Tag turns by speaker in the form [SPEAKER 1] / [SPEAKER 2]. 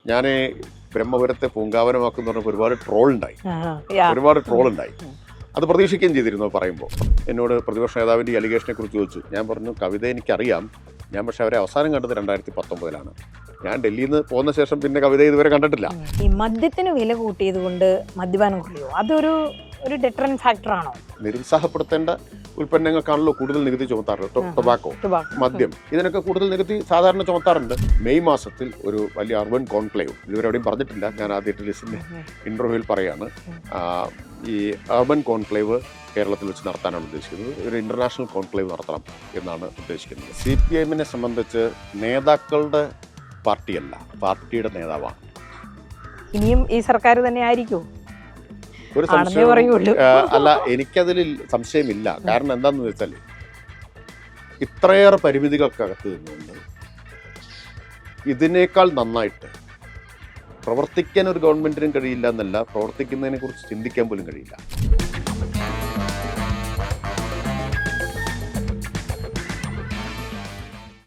[SPEAKER 1] ഞാൻ ബ്രഹ്മപുരത്തെ പൂങ്കാവനമാക്കുന്ന പറഞ്ഞപ്പോൾ ഒരുപാട് ട്രോൾ ഉണ്ടായി. അത് പ്രതീക്ഷിക്കുകയും ചെയ്തിരുന്നു പറയുമ്പോൾ. എന്നോട് പ്രതിപക്ഷ നേതാവിൻ്റെ ഈ അലിഗേഷനെ കുറിച്ച് ചോദിച്ചു. ഞാൻ പറഞ്ഞു, കവിത എനിക്കറിയാം, ഞാൻ പക്ഷേ അവരെ അവസാനം കണ്ടത് 2019 ഞാൻ ഡൽഹിയിൽ നിന്ന് പോകുന്ന ശേഷം പിന്നെ കവിത ഇതുവരെ കണ്ടിട്ടില്ല.
[SPEAKER 2] ഈ മദ്യത്തിന് വില കൂട്ടിയത് കൊണ്ട് മദ്യപാനം കുറയോ? അതൊരു ഡെറ്ററന്റ് ഫാക്ടറാണോ?
[SPEAKER 1] നിരുത്സാഹപ്പെടുത്തേണ്ട ഉൽപ്പന്നങ്ങൾക്കാണല്ലോ കൂടുതൽ നികുതി ചുമത്താറുള്ളത്. ടൊബാക്കോ, മദ്യം, ഇതിനൊക്കെ കൂടുതൽ നികുതി സാധാരണ ചുമത്താറുണ്ട്. മെയ് മാസത്തിൽ ഒരു വലിയ അർബൻ കോൺക്ലേവ്, ഇതുവരെ എവിടെയും പറഞ്ഞിട്ടില്ല, ഞാൻ ആദ്യമായിട്ട് ലിസ്റ്റിൻ്റെ ഇൻ്റർവ്യൂവിൽ പറയാണ്. ഈ അർബൻ കോൺക്ലേവ് കേരളത്തിൽ വെച്ച് നടത്താനാണ് ഉദ്ദേശിക്കുന്നത്. ഒരു ഇൻ്റർനാഷണൽ കോൺക്ലേവ് നടത്തണം എന്നാണ് ഉദ്ദേശിക്കുന്നത്. CPIM സംബന്ധിച്ച് നേതാക്കളുടെ പാർട്ടിയല്ല, പാർട്ടിയുടെ നേതാവാണ്.
[SPEAKER 2] ഇനിയും ഈ സർക്കാർ തന്നെ ആയിരിക്കും?
[SPEAKER 1] ഒരു സംശയം അല്ല, എനിക്കതിൽ സംശയമില്ല. കാരണം എന്താണെന്ന് വെച്ചാൽ ഇത്രയേറെ പരിമിതികൾക്കകത്ത് നിന്നുകൊണ്ട് ഇതിനേക്കാൾ നന്നായിട്ട് പ്രവർത്തിക്കാൻ ഒരു ഗവൺമെന്റിനും കഴിയില്ല എന്നല്ല, പ്രവർത്തിക്കുന്നതിനെ കുറിച്ച് ചിന്തിക്കാൻ പോലും കഴിയില്ല.